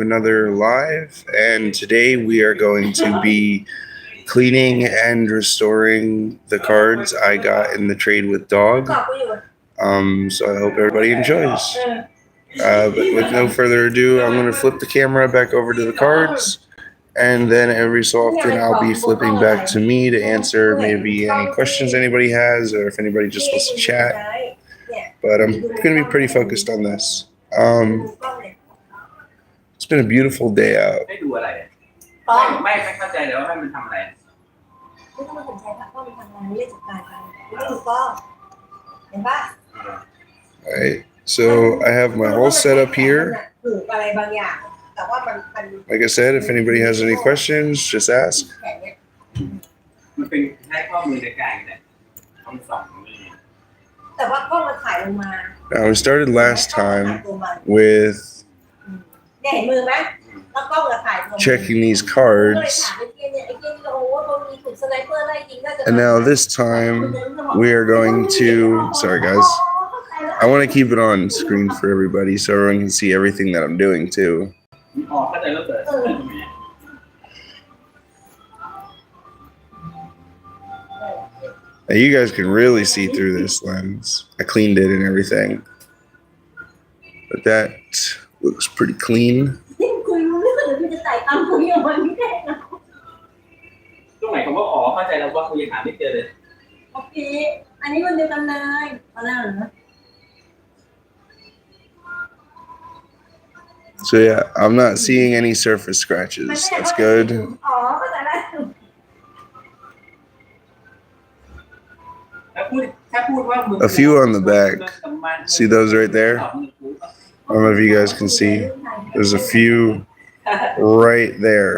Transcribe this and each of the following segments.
Another live, and today we are going to be cleaning and restoring the cards I got in the trade with Dog. So I hope everybody enjoys. But with no further ado, I'm going to flip the camera back over to the cards, and then every so often I'll be flipping back to me to answer maybe any questions anybody has, or if anybody just wants to chat. But I'm going to be pretty focused on this. It's been a beautiful day out. ให้ดูอะไรไม่เข้าใจเลยว่าให้มันทำอะไรไม่ต้องมาสนใจว่ามันทำงานเรื่องจัดการกันไม่ถูกต้องเห็นปะ Alright, so I have my whole setup here. ถูกอะไรบางอย่างแต่ว่ามัน Like I said, if anybody has any questions, just ask. มันเป็นให้ข้อมือในการเนี่ยต้องส่องนี่แต่ว่ากล้องมันถ่ายลงมา Now, we started last time with เนี่ยเห็นมือไหมแล้วกล้องมันถ่ายลง checking these cards. And now this time we are going to, sorry guys, I want to keep it on screen for everybody so everyone can see everything that I'm doing too. อ๋อเข้าใจแล้วเกิด Now you guys can really see through this lens. I cleaned it and everything. But that looks pretty clean. คุยรู้เรื่องหรือพี่จะใส่ตามคุยกับมันไม่ได้นะ ตรงไหนคำว่าอ๋อเข้าใจแล้วว่าคุยยังหาไม่เจอเลย โอเคอันนี้มันเดียวกันเลยเอาหน้าเหรอ So yeah, I'm not seeing any surface scratches. That's good. อ๋อเข้าใจแล้ว ถ้าพูดว่ามือ A few on the back. See those right there? I don't know if you guys can see. There's a few right there.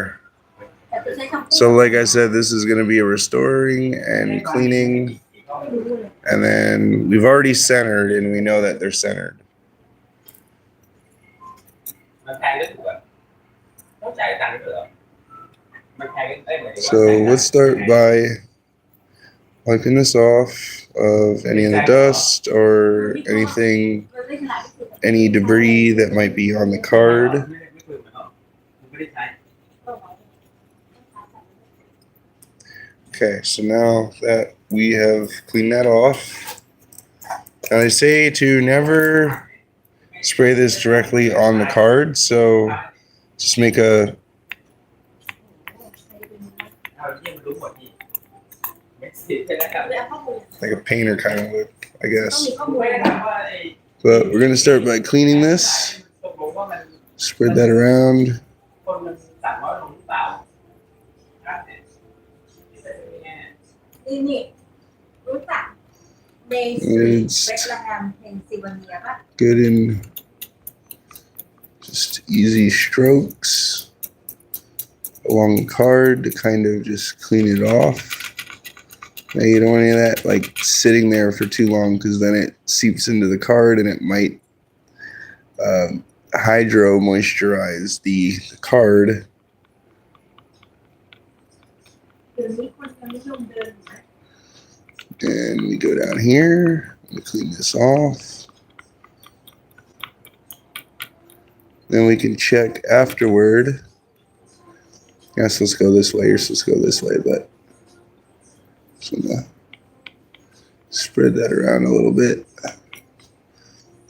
So like I said, this is going to be a restoring and cleaning. And then we've already centered and we know that they're centered. มันแพงได้ถูกอ่ะต้องจ่ายตังค์ด้วยเหรอมันแพงได้เหมือนกัน So let's start by wiping this off of any of the dust or anything, any debris that might be on the card. Okay, so now that we have cleaned that off, now they say to never spray this directly on the card, so just make a like a painter kind of look, I guess. But we're gonna start by cleaning this. Spread that around. คนมันสั่งน้อยลงหรือเปล่า นี่รู้จักเบส It's เบสลาแฮมเพนซิลเวเนียป่ะ good in just easy strokes along the card to kind of just clean it off. Now you don't want any of that like sitting there for too long because then it seeps into the card and it might hydro moisturize the card. เดี๋ยวนี้คนจะนิยมเดินนะ And we go down here, we clean this off. Then we can check afterward. Yes, let's go this way, or let's go this way, but just gonna spread that around a little bit.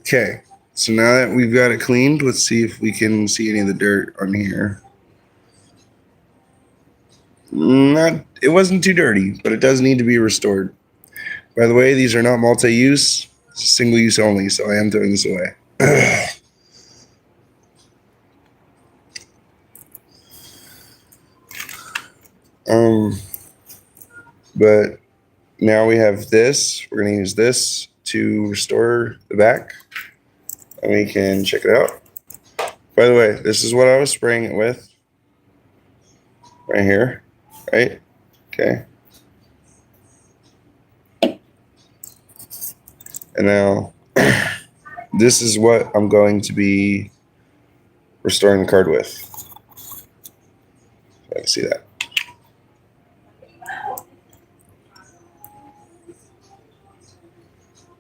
Okay, so now that we've got it cleaned, let's see if we can see any of the dirt on here. It wasn't too dirty, but it does need to be restored. By the way, these are not multi-use, it's single use only, so I am throwing this away. But now we have this. We're going to use this to restore the back, and we can check it out. By the way, this is what I was spraying it with. Right here, right? Okay. And now, this is what I'm going to be restoring the card with. I can see that.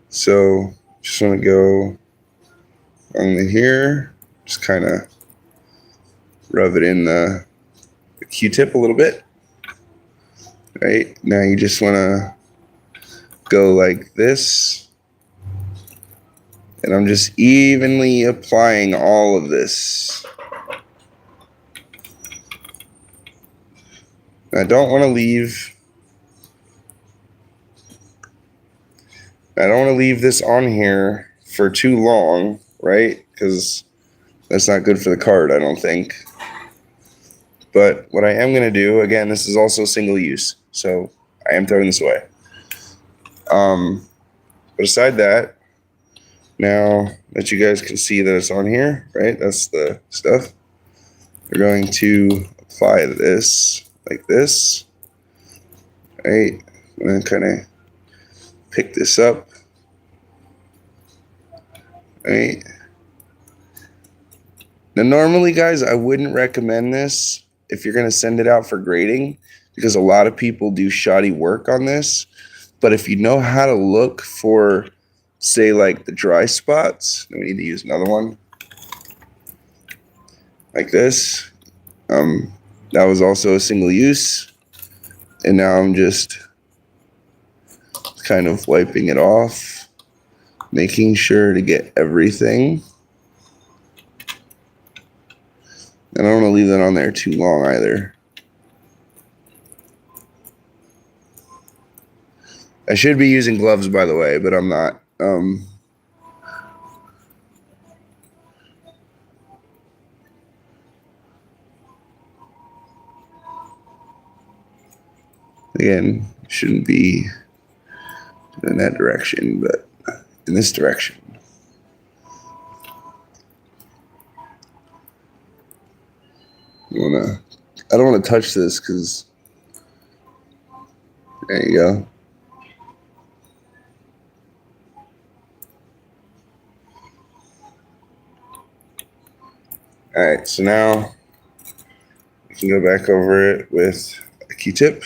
So, just want to go on here, just kind of rub it in the Q-tip a little bit. Right, now you just want to go like this. And I'm just evenly applying all of this. I don't want to leave this on here for too long, right? Because that's not good for the card, I don't think. But what I am going to do, again, this is also single use, so I am throwing this away. But aside that, now that you guys can see that it's on here, right? That's the stuff. We're going to apply this like this, right? I'm going to kind of pick this up, right? Now, normally, guys, I wouldn't recommend this if you're going to send it out for grading because a lot of people do shoddy work on this. But if you know how to look for, say, like the dry spots, then we need to use another one like this. That was also a single use. And now I'm just kind of wiping it off, making sure to get everything. And I don't want to leave that on there too long either. I should be using gloves, by the way, but I'm not. Again, shouldn't be in that direction, but in this direction. I don't want to touch this because there you go. All right, so now we can go back over it with a Q-tip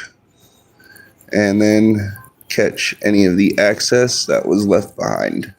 and then catch any of the excess that was left behind.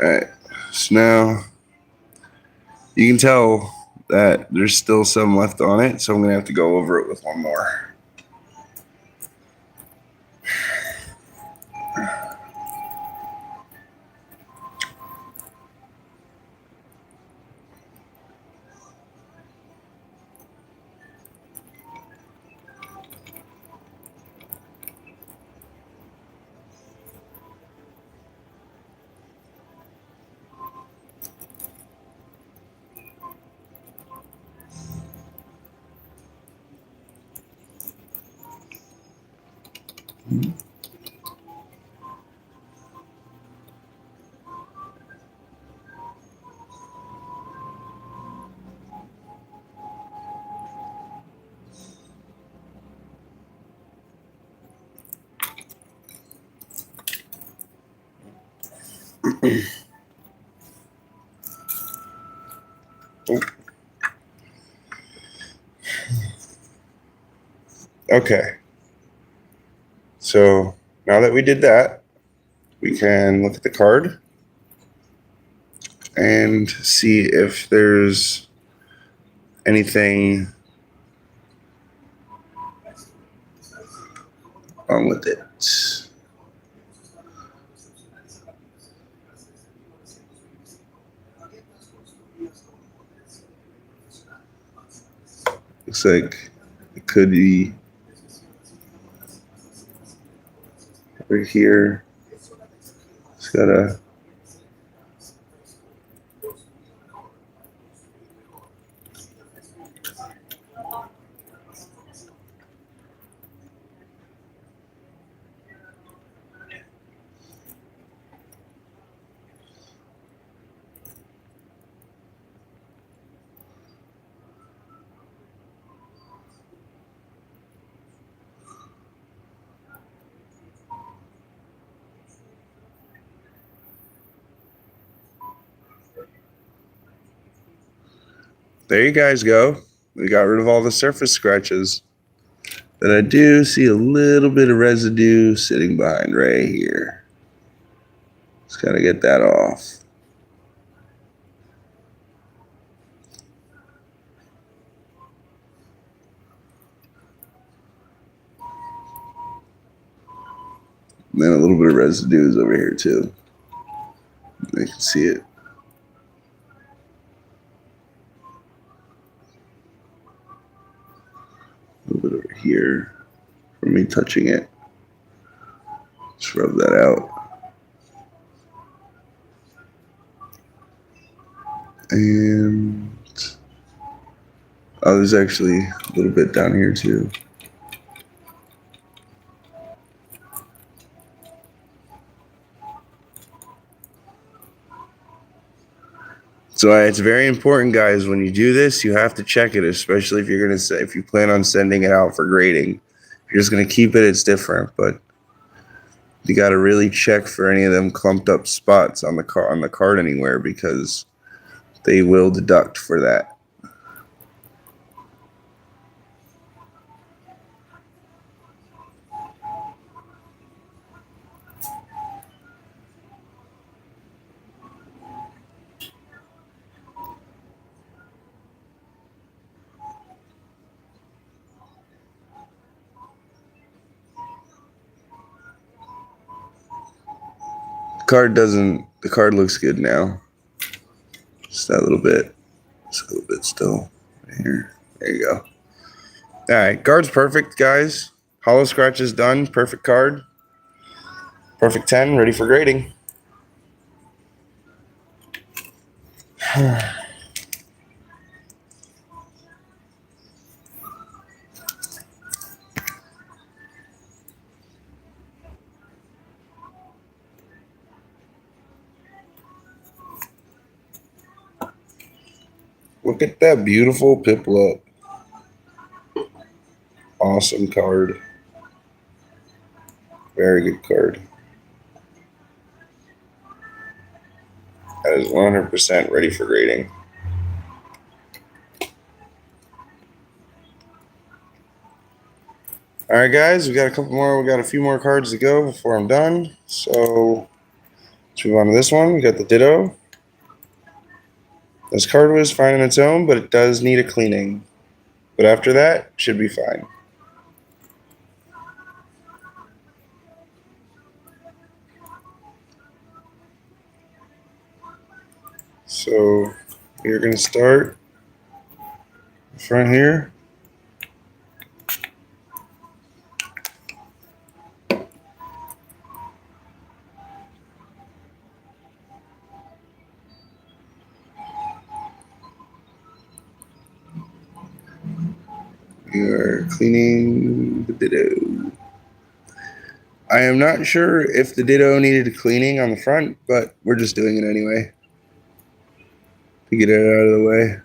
All right, so now you can tell that there's still some left on it, so I'm gonna have to go over it with one more. Okay, so now that we did that, we can look at the card. and see if there's anything wrong with it. Looks like it could be right here. It's got a there you guys go. We got rid of all the surface scratches. But I do see a little bit of residue sitting behind right here. Just gotta get that off. And then a little bit of residue is over here too. You can see it. A little bit over here from me touching it. Just rub that out. And oh, there's actually a little bit down here too. So it's very important, guys, when you do this, you have to check it, especially if you're gonna say, if you plan on sending it out for grading. If you're just gonna keep it, it's different, but you got to really check for any of them clumped up spots on the card anywhere, because they will deduct for that. The card looks good now. Just that little bit. Just a little bit still. Right here. There you go. All right, card's perfect, guys. Hollow scratch is done. Perfect card. Perfect 10, ready for grading. Look at that beautiful Piplup. Awesome card. Very good card. That is 100% ready for grading. All right, guys, we got a couple more. We got a few more cards to go before I'm done. So let's move on to this one. We got the Ditto. This card was fine on its own, but it does need a cleaning. But after that, it should be fine. So we're going to start front here. We are cleaning the Ditto. I am not sure if the Ditto needed a cleaning on the front, but we're just doing it anyway to get it out of the way.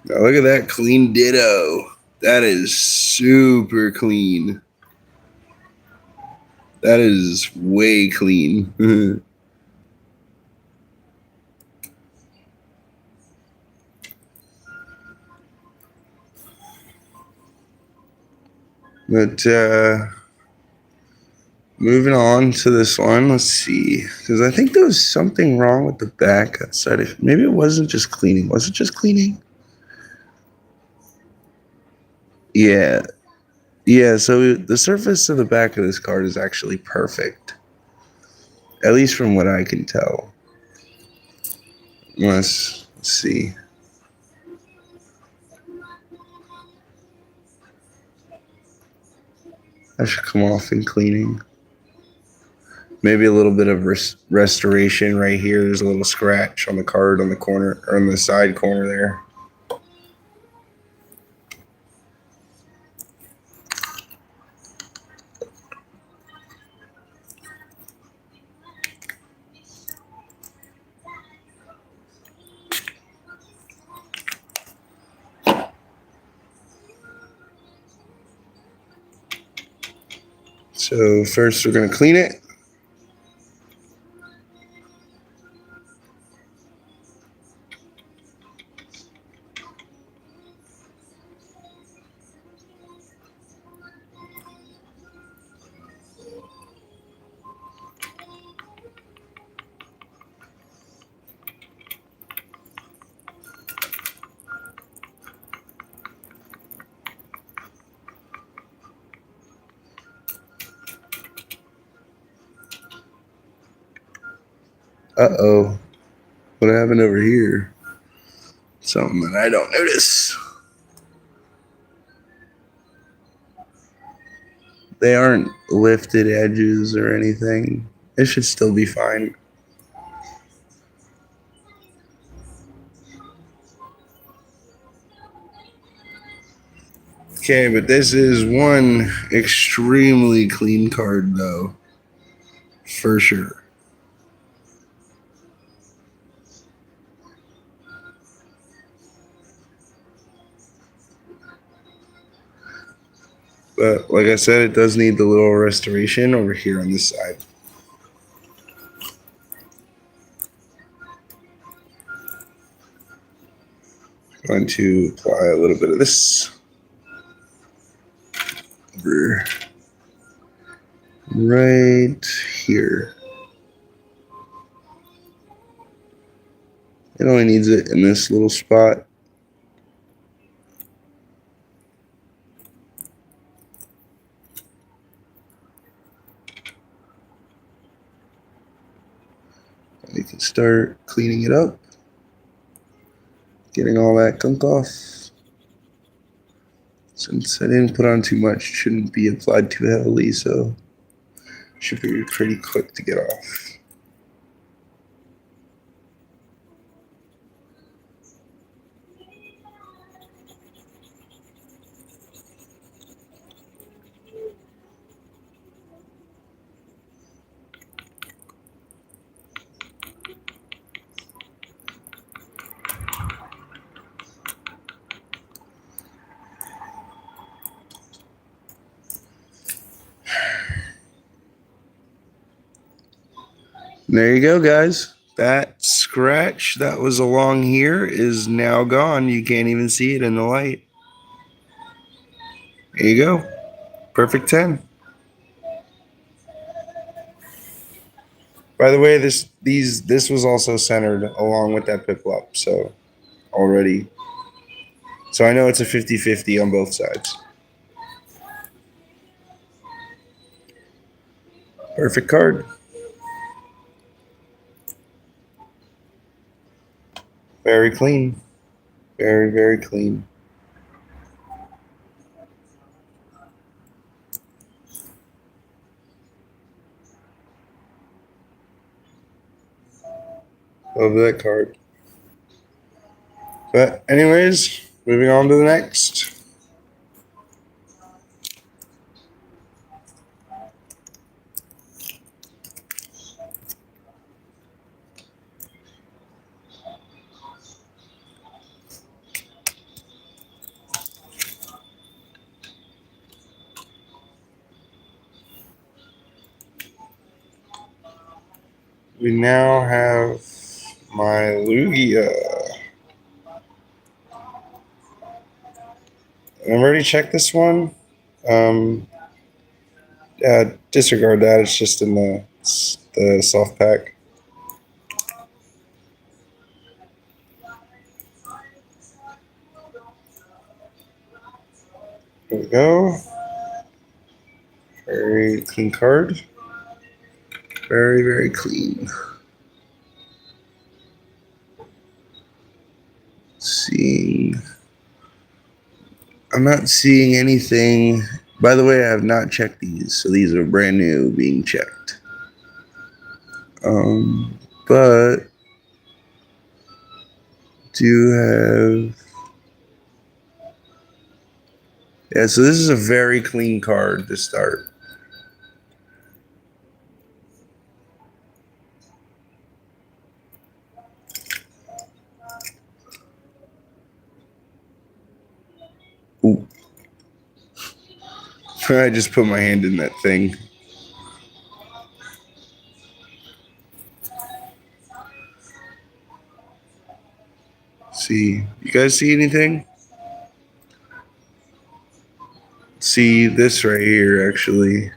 Now look at that clean ditto. That is super clean. That is way clean. But moving on to this one, let's see. Because I think there was something wrong with the back outside of, maybe it wasn't just cleaning. Was it just cleaning? Yeah. Yeah, so the surface of the back of this card is actually perfect. At least from what I can tell. Let's see. That should come off in cleaning. Maybe a little bit of restoration right here. There's a little scratch on the card on the corner, or on the side corner there. So first we're going to clean it. Uh-oh. What happened over here? Something that I don't notice. They aren't lifted edges or anything. It should still be fine. Okay, but this is one extremely clean card, though. For sure. But like I said, it does need the little restoration over here on this side. Going to apply a little bit of this over right here. It only needs it in this little spot. We can start cleaning it up, getting all that gunk off. Since I didn't put on too much, it shouldn't be applied too heavily, so it should be pretty quick to get off. There you go, guys. That scratch that was along here is now gone. You can't even see it in the light. There you go. Perfect 10. By the way, this was also centered along with that Piplup, so already. So I know it's a 50-50 on both sides. Perfect card. Very clean. Very, very clean. Love that card. But anyways, moving on to the next. we now have my Lugia. And I've already checked this one. Disregard that. It's just in the soft pack. There we go. Very clean card. Very, very clean. I'm not seeing anything. By the way, I have not checked these, so these are brand new being checked. But do have. Yeah, so this is a very clean card to start. Ooh. I just put my hand in that thing. See, you guys see anything? See this right here, actually.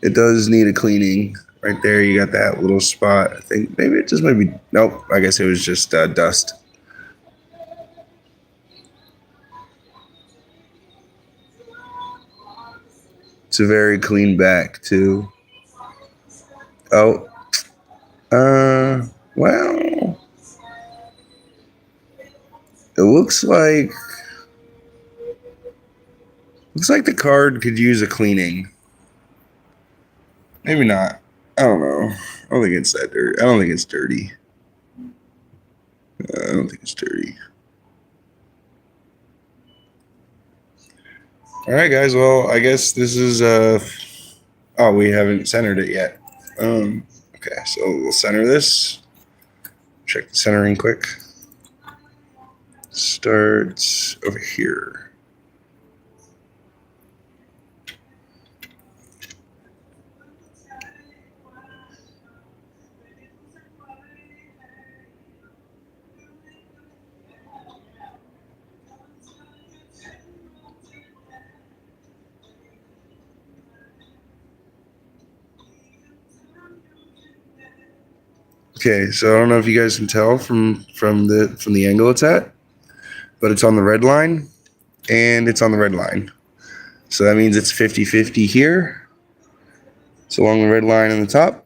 It does need a cleaning. Right there, you got that little spot. I think maybe it just might be. Nope, I guess it was just dust. It's a very clean back, too. Oh. Well. It looks like the card could use a cleaning. Maybe not. I don't know. I don't think it's that dirty. I don't think it's dirty. I don't think it's dirty. All right, guys. Well, I guess this is oh, we haven't centered it yet. Okay, so we'll center this. Check the centering quick. Starts over here. Okay, so I don't know if you guys can tell from the angle it's at, but it's on the red line, and it's on the red line. So that means it's 50-50 here. It's along the red line on the top,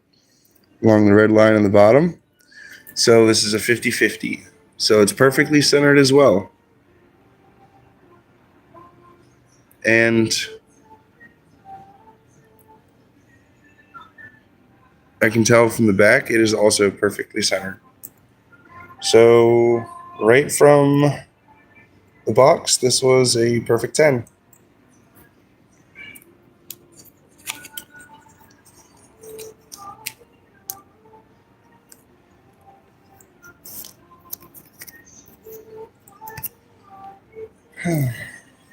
along the red line on the bottom. So this is a 50-50. So it's perfectly centered as well. And I can tell from the back it is also perfectly centered. So right from the box, this was a perfect 10.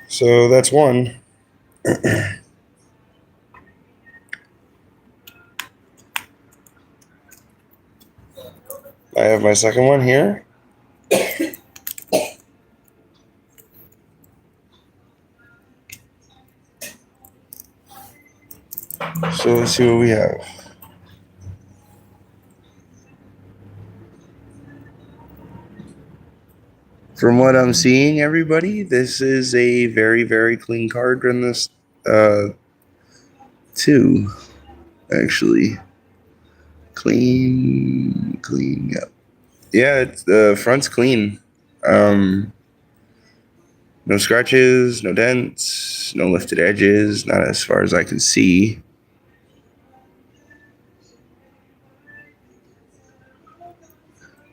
So that's one. I have my second one here. So let's see what we have. From what I'm seeing, everybody, this is a very, very clean card in this two, actually. Clean, yep. Yeah, the front's clean. No scratches, no dents, no lifted edges, not as far as I can see.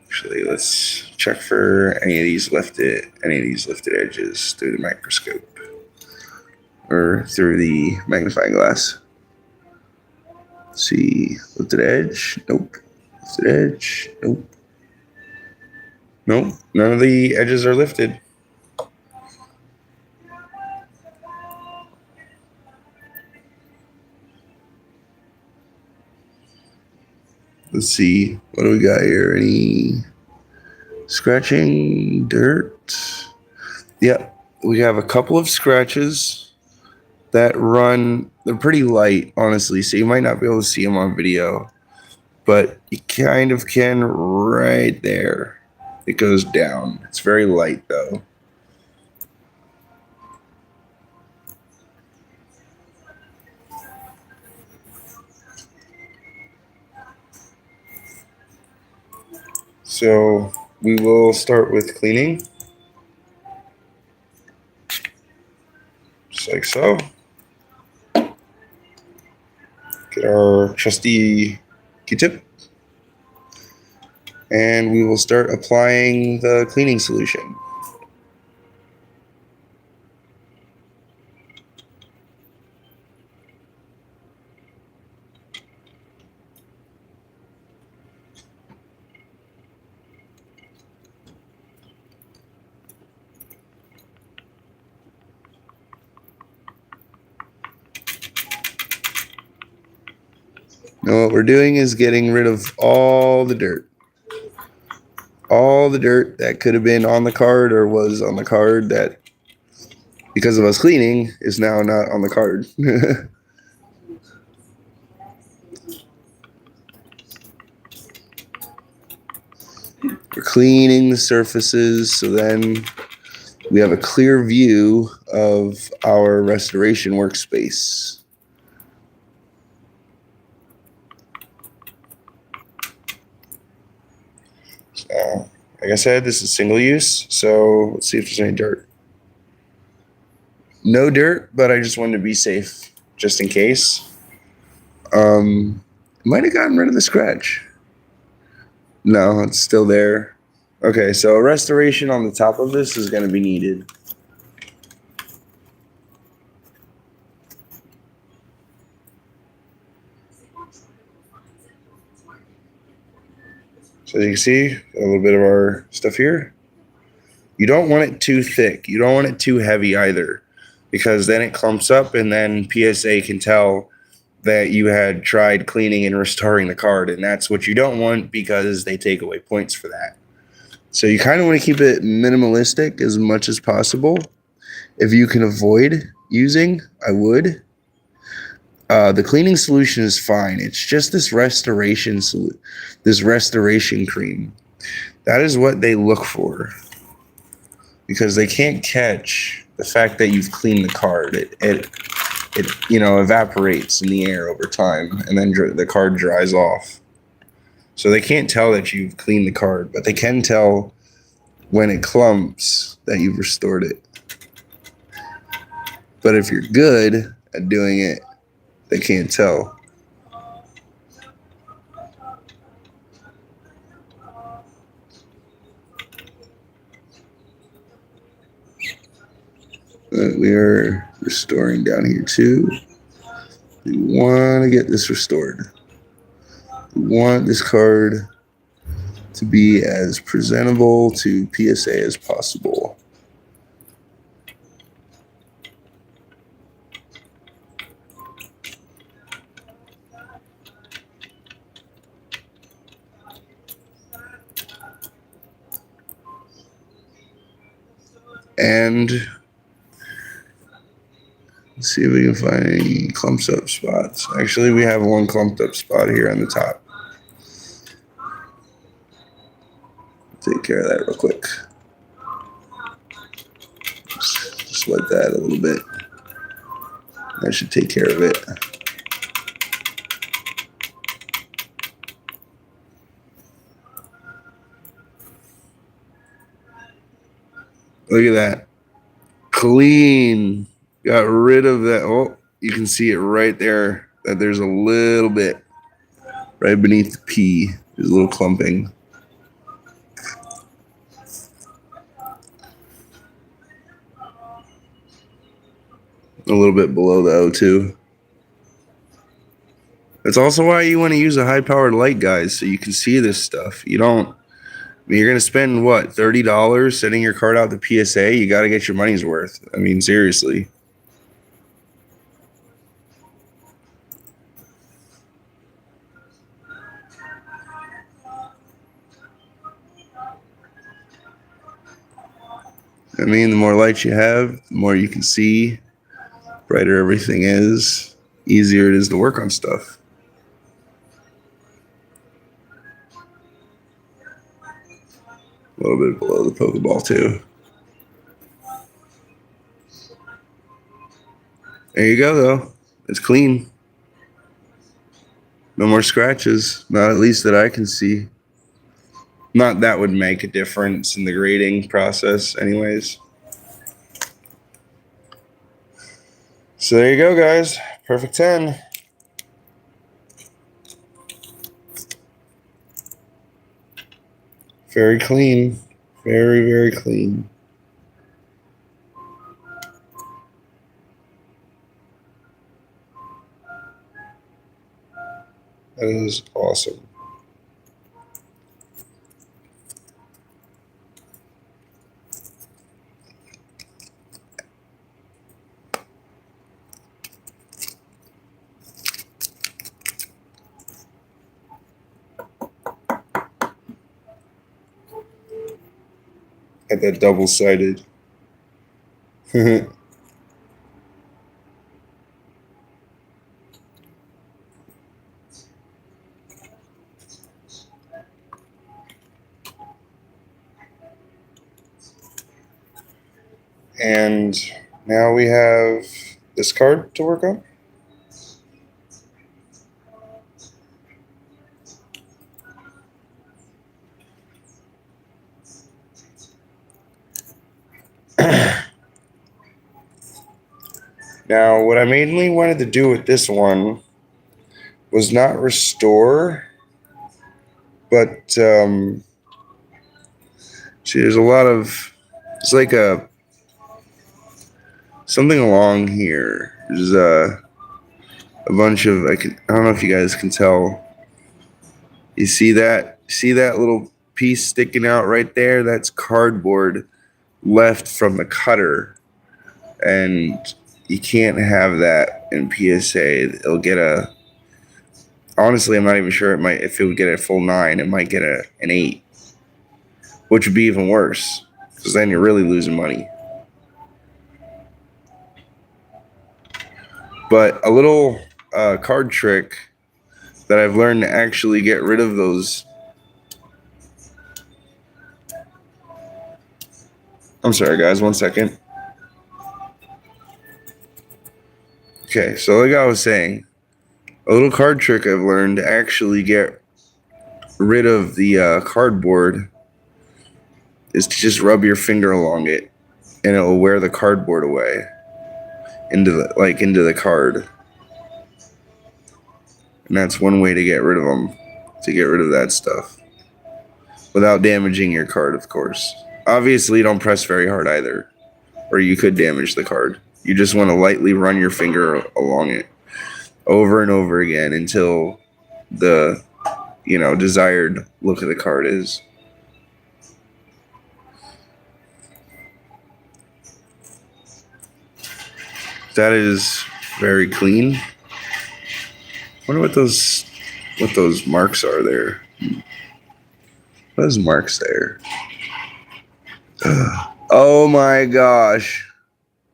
Actually, let's check for any of these lifted edges through the microscope or through the magnifying glass. Let's see, lifted edge, nope. Lifted edge, nope. Nope, none of the edges are lifted. Let's see. What do we got here? Any scratching, dirt? Yep. We have a couple of scratches that run. They're pretty light, honestly, so you might not be able to see them on video, but you kind of can right there. It goes down. It's very light, though. So we will start with cleaning. Just like so. Get our trusty Q-tip. And we will start applying the cleaning solution. Now what we're doing is getting rid of all the dirt. All the dirt that could have been on the card or was on the card that, because of us cleaning, is now not on the card. We're cleaning the surfaces so then we have a clear view of our restoration workspace. So, like I said, this is single use, so let's see if there's any dirt. No dirt, but I just wanted to be safe, just in case. Might have gotten rid of the scratch. No, it's still there. Okay, so a restoration on the top of this is going to be needed. So as you can see, a little bit of our stuff here. You don't want it too thick. You don't want it too heavy either, because then it clumps up and then PSA can tell that you had tried cleaning and restoring the card, and that's what you don't want because they take away points for that. So you kind of want to keep it minimalistic as much as possible. If you can avoid using, I would. The cleaning solution is fine. It's just this restoration cream. That is what they look for, because they can't catch the fact that you've cleaned the card. It evaporates in the air over time, and then the card dries off. So they can't tell that you've cleaned the card, but they can tell when it clumps that you've restored it. But if you're good at doing it, they can't tell. We are restoring down here too. We want to get this restored. We want this card to be as presentable to PSA as possible. And let's see if we can find any clumps up spots. Actually, we have one clumped up spot here on the top. Take care of that real quick. Just wet that a little bit. That should take care of it. Look at that. Clean. Got rid of that. Oh, you can see it right there, that there's a little bit right beneath the P. There's a little clumping. A little bit below the O2. That's also why you want to use a high-powered light, guys, so you can see this stuff. You don't. I mean, you're going to spend, what, $30 sending your card out to PSA? You got to get your money's worth. I mean, seriously. I mean, the more lights you have, the more you can see, brighter everything is, easier it is to work on stuff. A little bit below the Pokeball too. There you go though. It's clean. No more scratches, not at least that I can see. Not that would make a difference in the grading process anyways. So there you go, guys. Perfect 10. Very clean. Very, very clean. That is awesome. Got that double-sided. And now we have this card to work on. Now, what I mainly wanted to do with this one was not restore, but see, there's a lot of, it's like something along here. There's a bunch of, I don't know if you guys can tell. You see that? See that little piece sticking out right there? That's cardboard left from the cutter, and you can't have that in PSA. It'll get a, honestly, I'm not even sure if it would get a full 9, it might get an 8, which would be even worse, because then you're really losing money. But a little card trick that I've learned to actually get rid of those. I'm sorry, guys, 1 second. Okay, so like I was saying, a little card trick I've learned to actually get rid of the cardboard is to just rub your finger along it, and it will wear the cardboard away into the card. And that's one way to get rid of them, to get rid of that stuff without damaging your card, of course. Obviously, don't press very hard either, or you could damage the card. You just want to lightly run your finger along it over and over again until the, desired look of the card is. That is very clean. Wonder what those marks are there. Those marks there. Oh my gosh.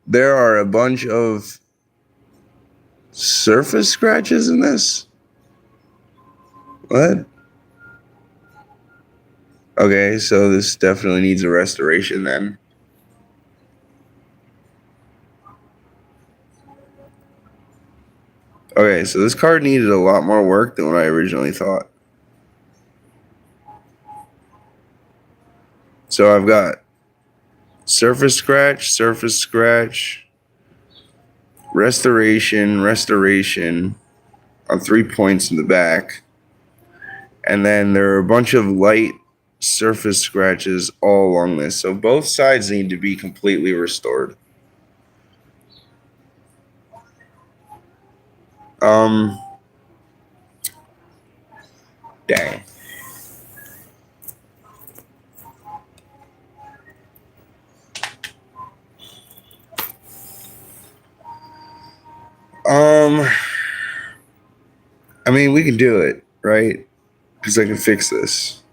There are a bunch of surface scratches in this? What? Okay, so this definitely needs a restoration then. Okay, so this card needed a lot more work than what I originally thought. So I've got surface scratch, restoration on 3 points in the back. And then there are a bunch of light surface scratches all along this. So both sides need to be completely restored. Dang. I mean, we can do it, right? Because I can fix this.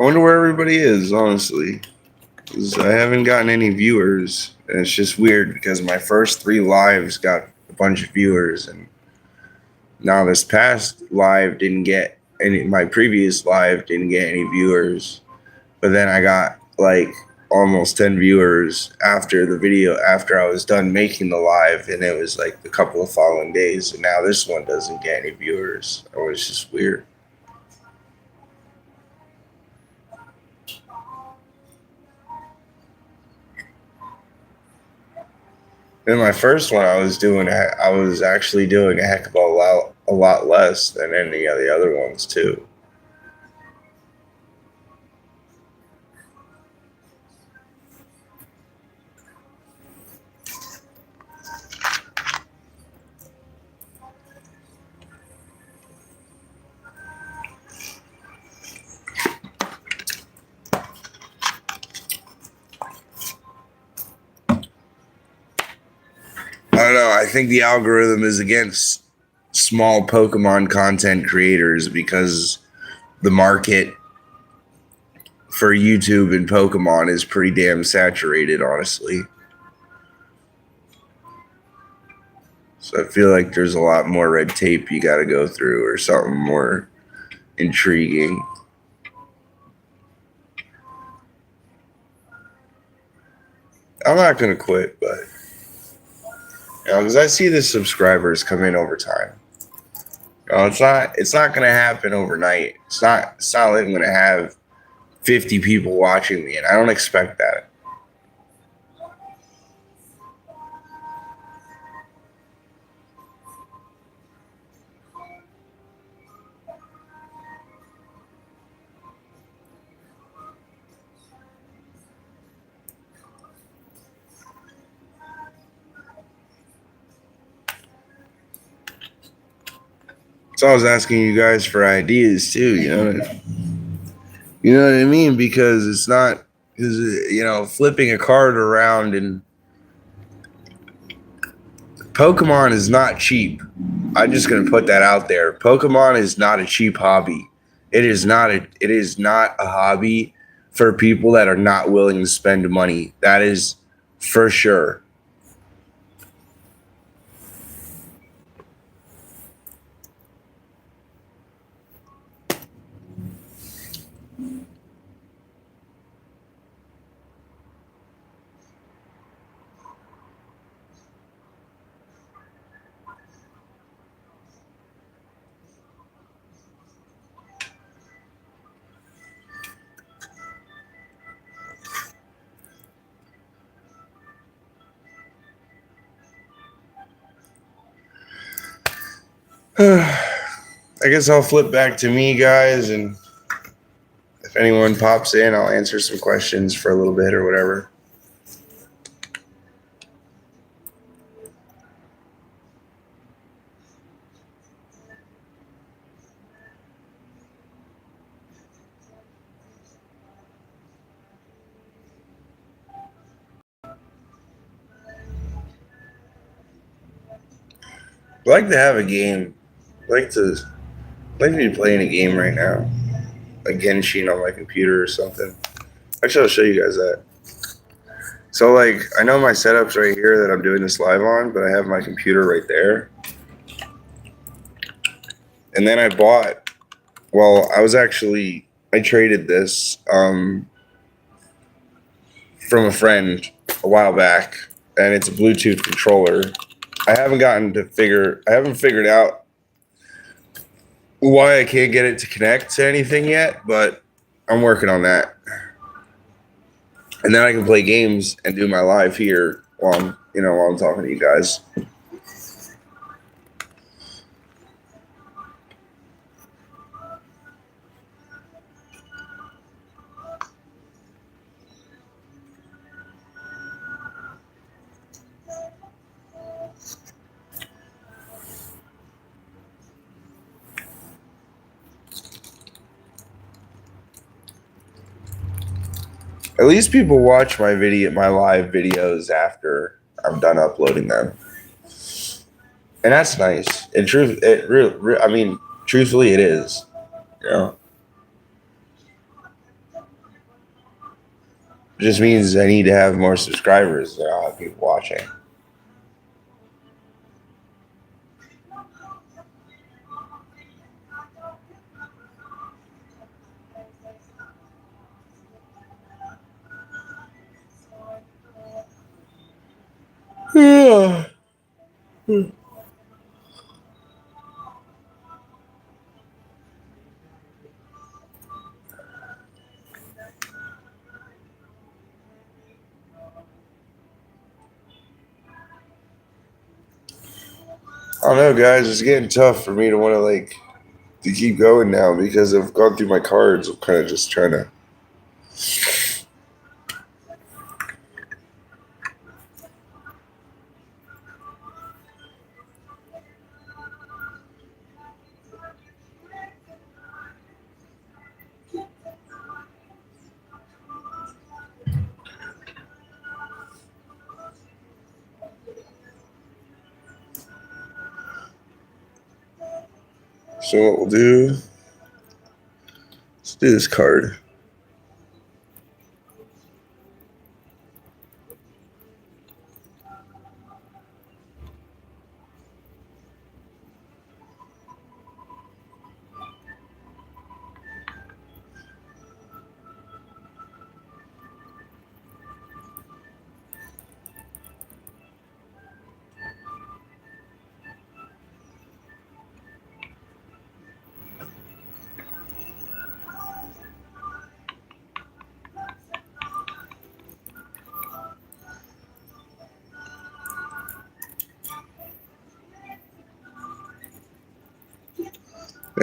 wonder where everybody is, honestly. 'Cause I haven't gotten any viewers. And it's just weird because my first 3 lives got a bunch of viewers. And now this past live didn't get any, my previous live didn't get any viewers. But then I got like almost 10 viewers after the video, after I was done making the live. And it was like a couple of following days. And now this one doesn't get any viewers. It was just weird. In my first one, I was actually doing a heck of a lot less than any of the other ones too. I don't know. I think the algorithm is against small Pokemon content creators because the market for YouTube and Pokemon is pretty damn saturated, honestly. So I feel like there's a lot more red tape you got to go through or something more intriguing. I'm not going to quit, but because I see the subscribers come in over time. It's not going to happen overnight. It's not like I'm going to have 50 people watching me, and I don't expect that. So I was asking you guys for ideas too, you know what I mean? Because it's not, because flipping a card around and Pokemon is not cheap. I'm just gonna put that out there. Pokemon is not a cheap hobby. It is not a hobby for people that are not willing to spend money. That is for sure. I guess I'll flip back to me, guys, and if anyone pops in, I'll answer some questions for a little bit or whatever. I'd like to have a game. I'd like to be playing a game right now. Like Genshin on my computer or something. Actually, I'll show you guys that. So, like, I know my setup's right here that I'm doing this live on, but I have my computer right there. And then I traded this from a friend a while back, and it's a Bluetooth controller. I haven't figured out why I can't get it to connect to anything yet, but I'm working on that. And then I can play games and do my live here while I'm talking to you guys. At least people watch my live videos after I'm done uploading them, and that's nice. Truthfully, it is. just means I need to have more subscribers. There are people watching. Yeah. I don't know, guys. It's getting tough for me to want to keep going now because I've gone through my cards. I'm kind of just trying to. So what we'll do? Let's do this card.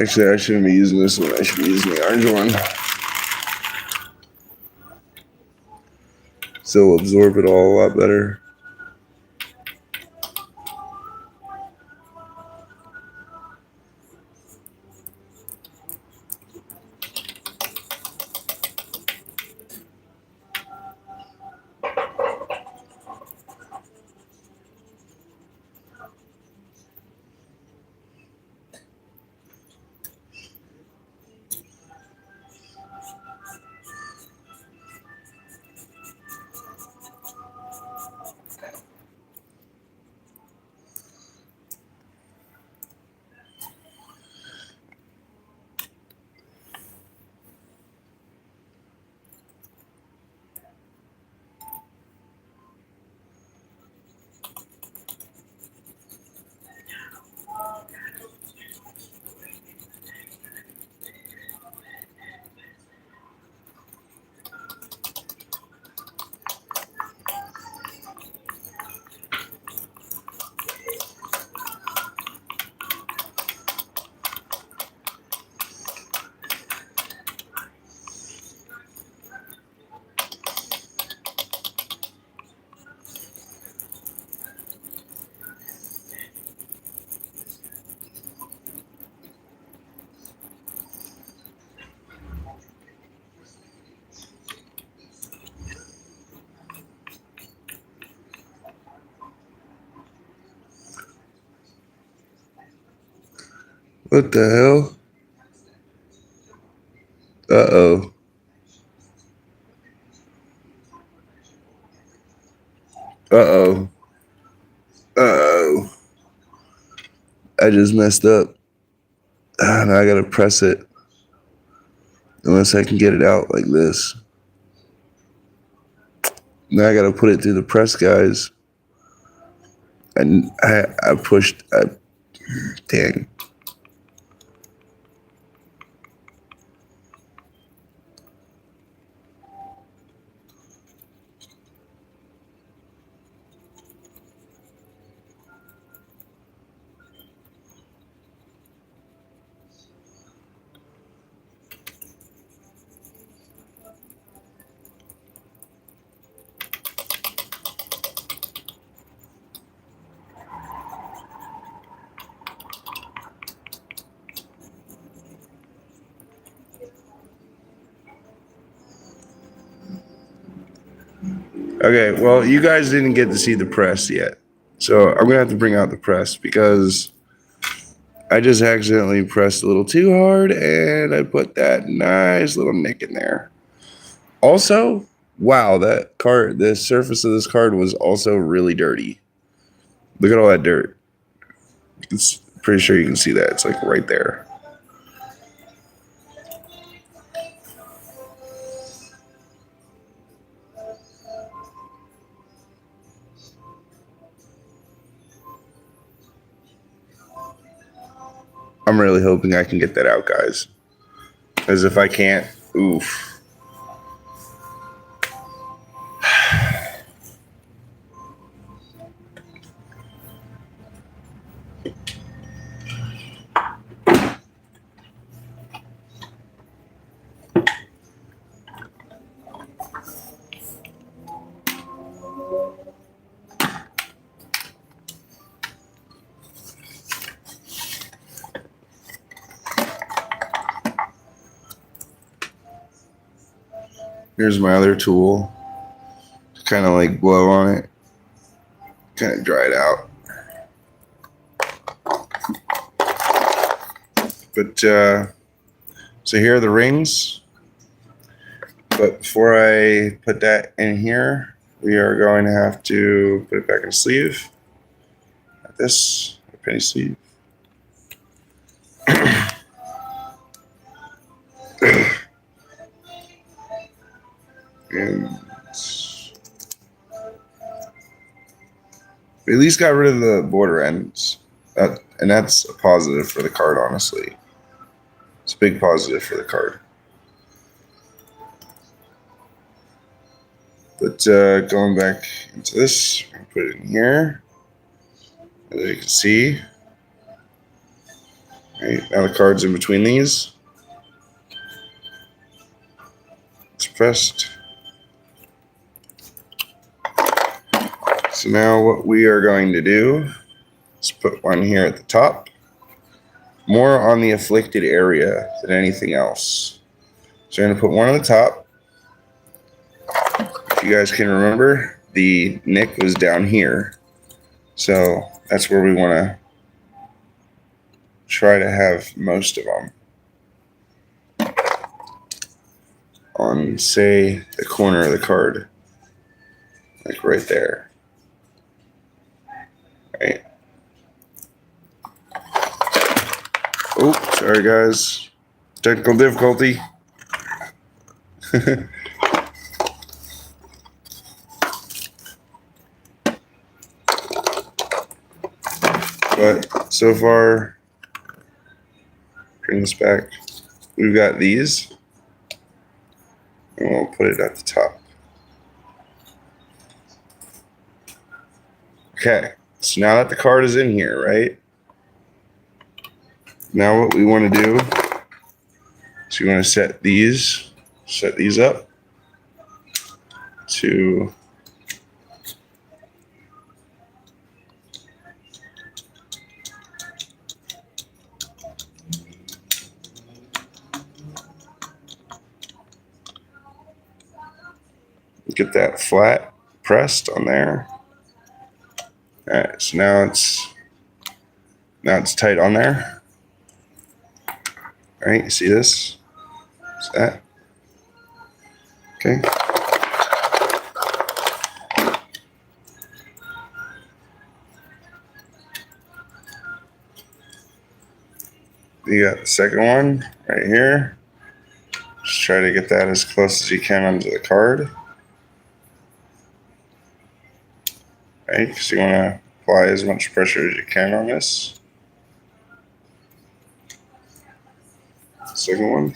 Actually, I shouldn't be using this one. I should be using the orange one. So we'll absorb it all a lot better. What the hell? Uh-oh. Uh-oh. Uh-oh. I just messed up. Now I gotta press it. Unless I can get it out like this. Now I gotta put it through the press, guys. And I pushed. Dang. Okay, well, you guys didn't get to see the press yet. So I'm gonna have to bring out the press because I just accidentally pressed a little too hard and I put that nice little nick in there. Also, Wow, that card, the surface of this card was also really dirty. Look at all that dirt. It's pretty sure you can see that. It's like right there. I'm really hoping I can get that out, guys. As if I can't, oof. Here's my other tool. Kind of like blow on it. Kind of dry it out. But so here are the rings. But before I put that in here, we are going to have to put it back in the sleeve. Like this, a penny sleeve. And we at least got rid of the border ends. And that's a positive for the card, honestly. It's a big positive for the card. But going back into this, I'm put it in here. As you can see. Right, now the card's in between these. It's pressed. So now what we are going to do is put one here at the top. More on the afflicted area than anything else. So I'm going to put one on the top. If you guys can remember, the nick was down here. So that's where we want to try to have most of them. On, say, the corner of the card. Like right there. Right. Oh, sorry guys. Technical difficulty. But so far, bring this back. We've got these. And we'll put it at the top. Okay, so now that the card is in here, right? Now what we want to do is we want to set these up to get that flat pressed on there. All right, so now it's tight on there. All right, you see this? Is that? Okay. You got the second one right here. Just try to get that as close as you can onto the card. Right, because you want to apply as much pressure as you can on this. Second one.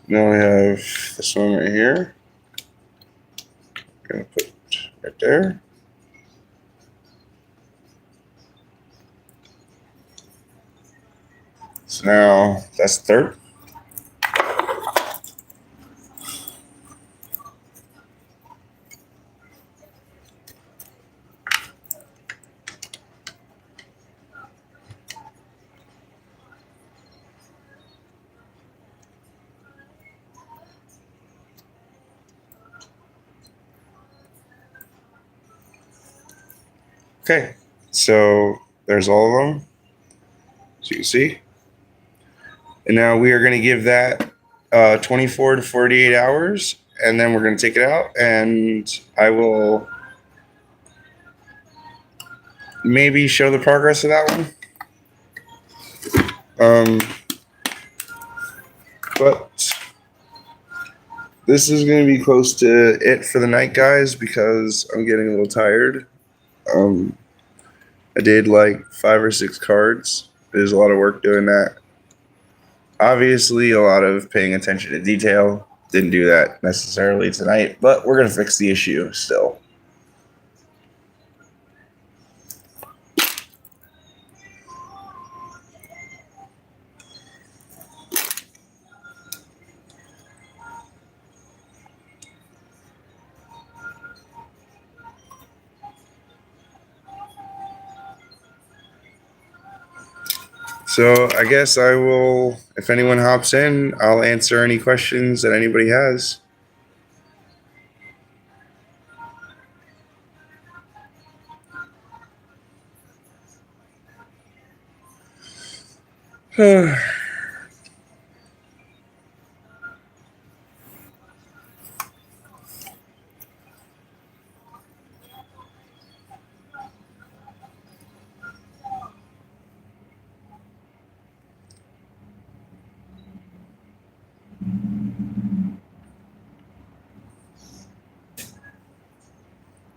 Now we have this one right here. I'm going to put right there. So now that's the third. Okay, so there's all of them, so you can see. And now we are going to give that 24 to 48 hours, and then we're going to take it out, and I will maybe show the progress of that one. But this is going to be close to it for the night, guys, because I'm getting a little tired. I did like 5 or 6 cards. There's a lot of work doing that. Obviously, a lot of paying attention to detail. Didn't do that necessarily tonight, but we're going to fix the issue still. So I guess I will, if anyone hops in, I'll answer any questions that anybody has.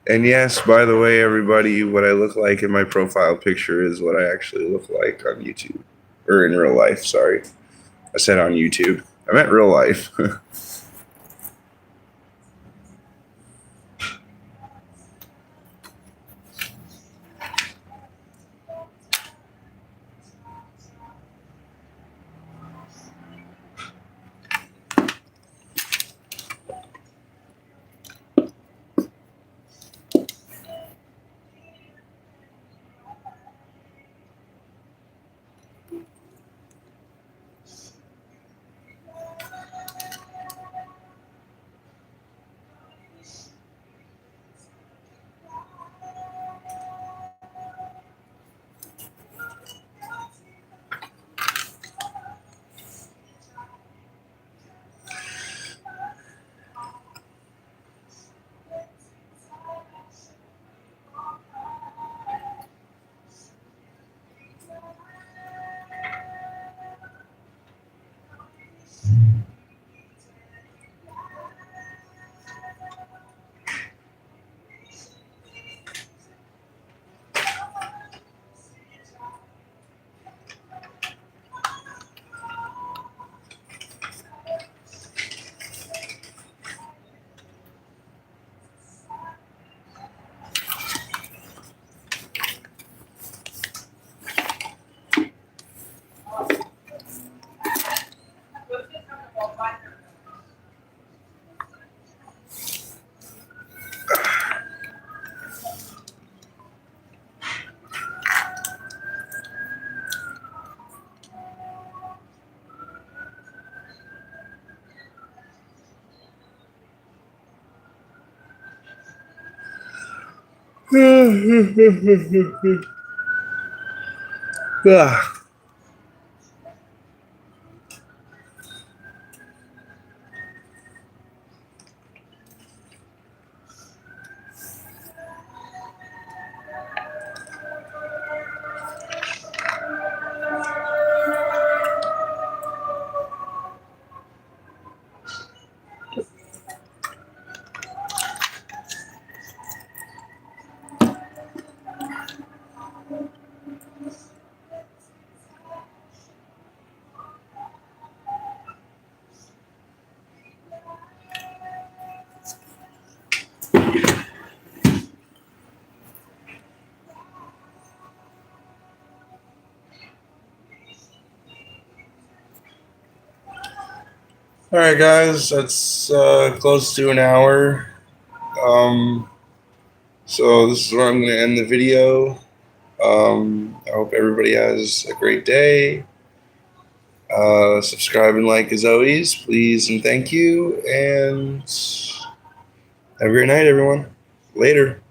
And yes, by the way, everybody, what I look like in my profile picture is what I actually look like on YouTube. Or in real life, sorry. I said on YouTube. I meant real life. Ah. All right, guys, that's close to an hour. So this is where I'm going to end the video. I hope everybody has a great day. Subscribe and like as always, please and thank you. And have a great night, everyone. Later.